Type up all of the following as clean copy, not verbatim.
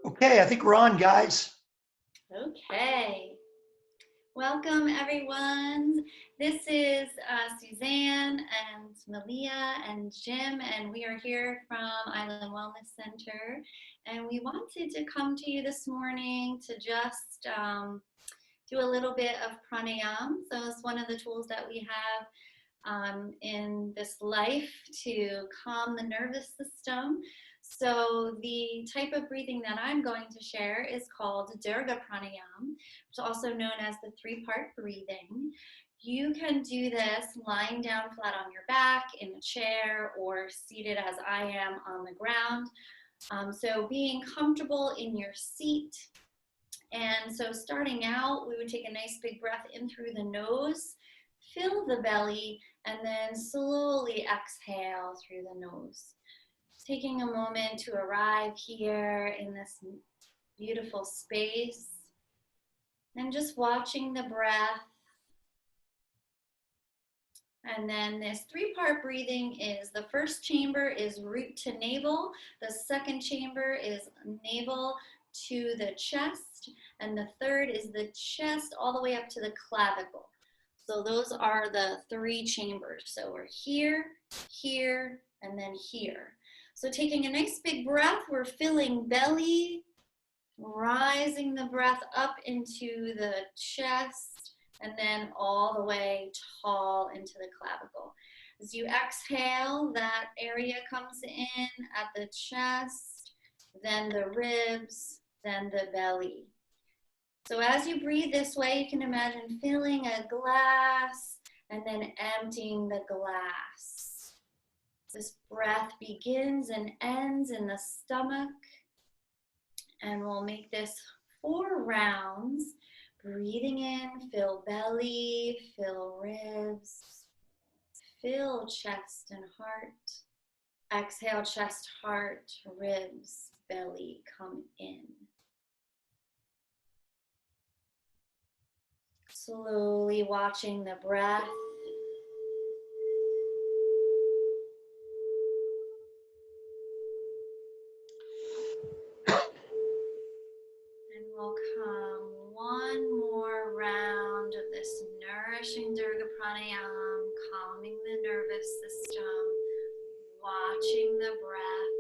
Okay, I think we're on, guys. Okay. Welcome, everyone. This is Suzanne and Malia and Jim, and we are here from Island Wellness Center. And we wanted to come to you this morning to just do a little bit of pranayama. So it's one of the tools that we have in this life to calm the nervous system. So the type of breathing that I'm going to share is called Dirga Pranayama, which is also known as the three-part breathing. You can do this lying down flat on your back in a chair or seated as I am on the ground. So being comfortable in your seat. And so starting out, we would take a nice big breath in through the nose, fill the belly, and then slowly exhale through the nose. Taking a moment to arrive here in this beautiful space and just watching the breath. And then this three-part breathing is the first chamber is root to navel, the second chamber is navel to the chest, and the third is the chest all the way up to the clavicle. So those are the three chambers. So we're here, here, and then here. So taking a nice big breath, we're filling belly, rising the breath up into the chest, and then all the way tall into the clavicle. As you exhale, that area comes in at the chest, then the ribs, then the belly. So as you breathe this way, you can imagine filling a glass and then emptying the glass. This breath begins and ends in the stomach. And we'll make this 4 rounds. Breathing in, fill belly, fill ribs, fill chest and heart. Exhale, chest, heart, ribs, belly, come in. Slowly watching the breath. And we'll come one more round of this nourishing Dirga Pranayama, calming the nervous system, watching the breath,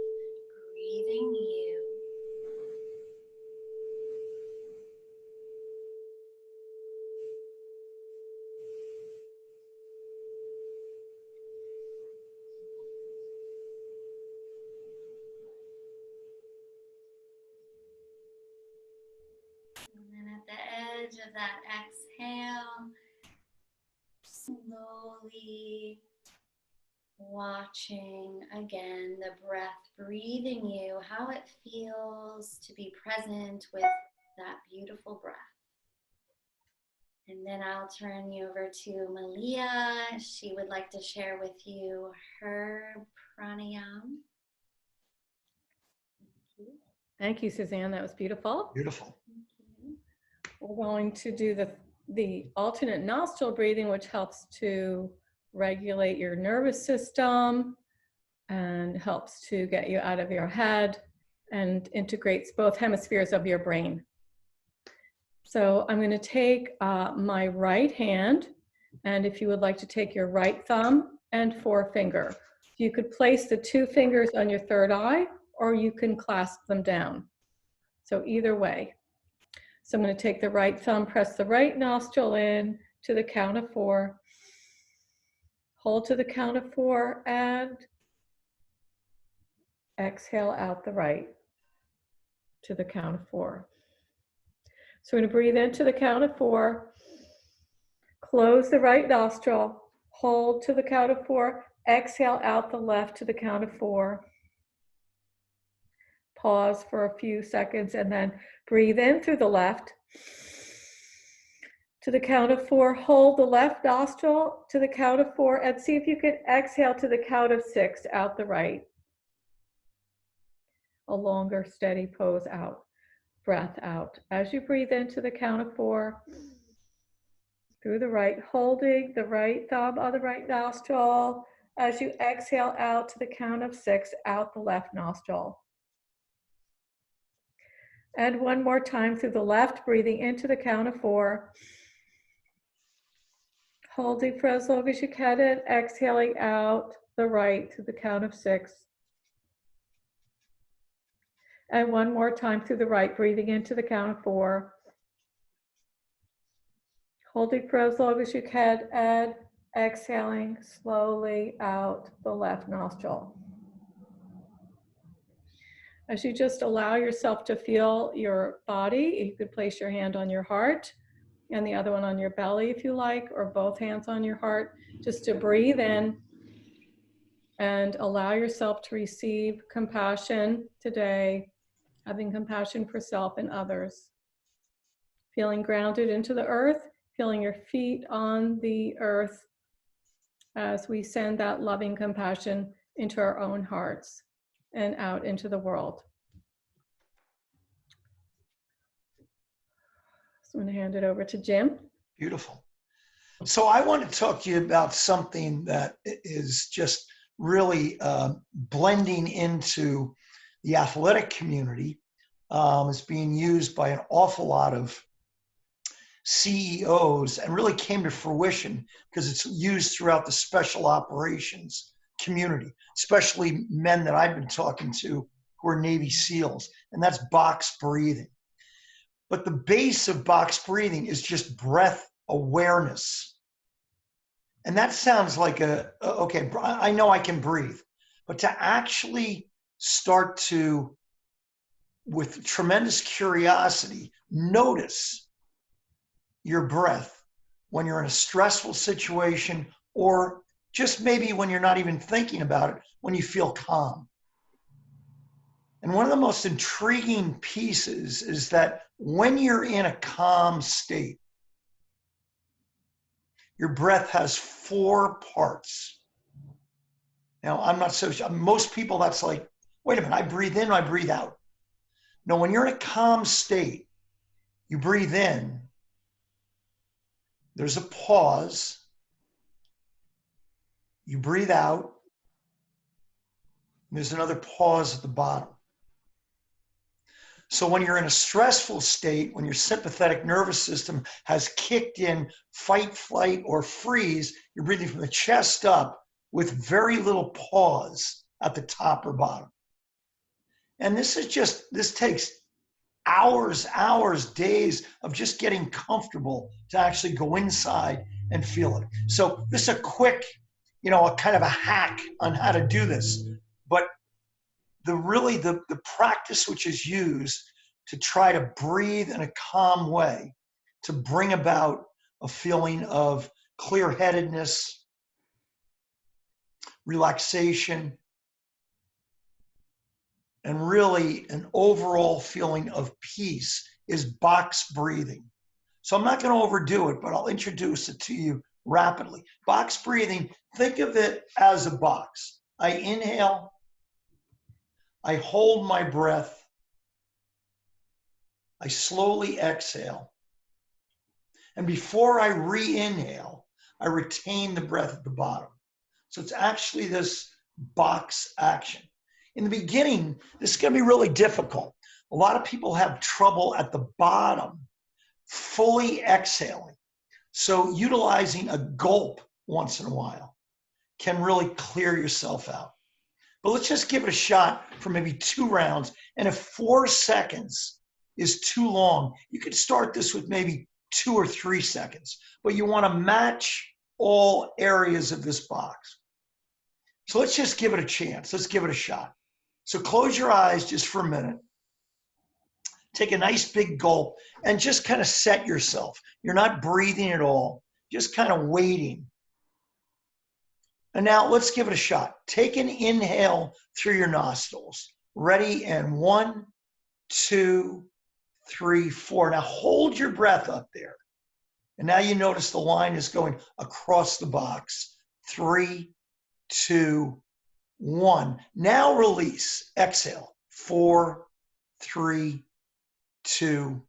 breathing you. And then at the edge of that exhale, slowly watching again the breath breathing you, how it feels to be present with that beautiful breath. And then I'll turn you over to Malia. She would like to share with you her pranayama. Thank you, Suzanne. That was beautiful. Beautiful. We're going to do the alternate nostril breathing, which helps to regulate your nervous system and helps to get you out of your head and integrates both hemispheres of your brain. So I'm going to take my right hand, and if you would like to take your right thumb and forefinger, you could place the 2 fingers on your third eye, or you can clasp them down. So either way. So I'm going to take the right thumb, press the right nostril in to the count of 4. Hold to the count of 4 and exhale out the right to the count of 4. So we're going to breathe into the count of 4. Close the right nostril. Hold to the count of 4. Exhale out the left to the count of 4. Pause for a few seconds and then breathe in through the left to the count of 4. Hold the left nostril to the count of 4 and see if you can exhale to the count of 6 out the right. A longer, steady pose out. Breath out. As you breathe into the count of 4, through the right, holding the right thumb on the right nostril. As you exhale out to the count of 6, out the left nostril. And one more time through the left, breathing into the count of 4. Holding for as long as you can and exhaling out the right through the count of 6. And one more time through the right, breathing into the count of 4. Holding for as long as you can and exhaling slowly out the left nostril. As you just allow yourself to feel your body, you could place your hand on your heart and the other one on your belly if you like, or both hands on your heart, just to breathe in and allow yourself to receive compassion today, having compassion for self and others. Feeling grounded into the earth, feeling your feet on the earth as we send that loving compassion into our own hearts and out into the world. So I'm going to hand it over to Jim. Beautiful. So I want to talk to you about something that is just really blending into the athletic community. It's being used by an awful lot of CEOs and really came to fruition because it's used throughout the special operations community, especially men that I've been talking to who are Navy SEALs, and that's box breathing. But the base of box breathing is just breath awareness. And that sounds like okay, I know I can breathe, but to actually start to, with tremendous curiosity, notice your breath when you're in a stressful situation, or just maybe when you're not even thinking about it, when you feel calm. And one of the most intriguing pieces is that when you're in a calm state, your breath has 4 parts. Now, I'm not so sure. Most people, that's like, wait a minute, I breathe in, I breathe out. No, when you're in a calm state, you breathe in, there's a pause, you breathe out, and there's another pause at the bottom. So when you're in a stressful state, when your sympathetic nervous system has kicked in fight, flight, or freeze, you're breathing from the chest up with very little pause at the top or bottom. And this takes hours, days of just getting comfortable to actually go inside and feel it. So this is a quick, a kind of a hack on how to do this. But the practice which is used to try to breathe in a calm way, to bring about a feeling of clear-headedness, relaxation, and really an overall feeling of peace, is box breathing. So I'm not going to overdo it, but I'll introduce it to you rapidly. Box breathing, think of it as a box. I inhale, I hold my breath, I slowly exhale, and before I re-inhale, I retain the breath at the bottom. So it's actually this box action. In the beginning, this is going to be really difficult. A lot of people have trouble at the bottom fully exhaling. So utilizing a gulp once in a while can really clear yourself out. But let's just give it a shot for maybe 2 rounds. And if 4 seconds is too long, you could start this with maybe 2 or 3 seconds. But you want to match all areas of this box. So let's just give it a chance. Let's give it a shot. So close your eyes just for a minute. Take a nice big gulp and just kind of set yourself. You're not breathing at all, just kind of waiting. And now let's give it a shot. Take an inhale through your nostrils. Ready? And 1, 2, 3, 4. Now hold your breath up there. And now you notice the line is going across the box. 3, 2, 1. Now release. Exhale. 4, 3, 2,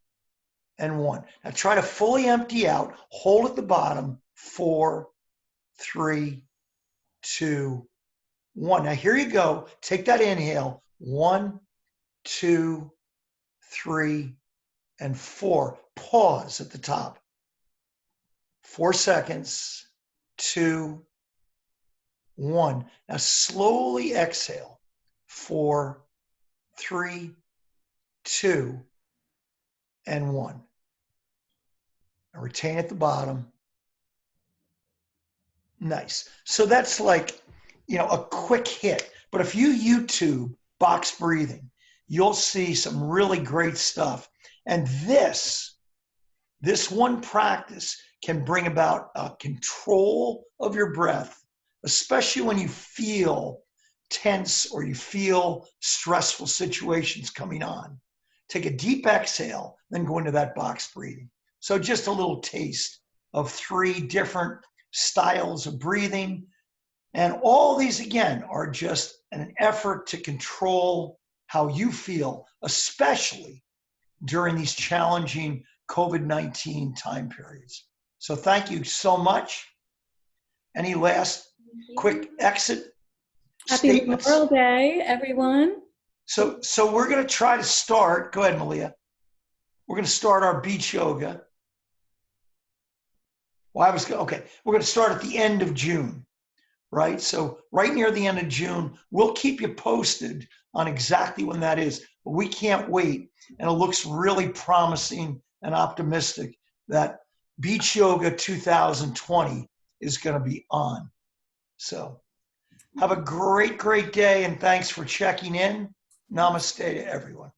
and 1. Now try to fully empty out. Hold at the bottom. 4, 3, 2, 1. Now here you go. Take that inhale. 1, 2, 3, and 4. Pause at the top. 4 seconds, 2, 1. Now slowly exhale. 4, 3, 2, and 1. And retain at the bottom. Nice. So that's like, a quick hit. But if you YouTube box breathing, you'll see some really great stuff. And this one practice can bring about a control of your breath, especially when you feel tense or you feel stressful situations coming on. Take a deep exhale, then go into that box breathing. So just a little taste of 3 different styles of breathing. And all these, again, are just an effort to control how you feel, especially during these challenging COVID-19 time periods. So thank you so much. Any last quick exit Happy statements? Memorial Day, everyone. So we're going to try to start. Go ahead, Malia. We're going to start our beach yoga. Well, okay. We're going to start at the end of June, right? So right near the end of June, we'll keep you posted on exactly when that is. But we can't wait, and it looks really promising and optimistic that Beach Yoga 2020 is going to be on. So have a great, great day, and thanks for checking in. Namaste to everyone.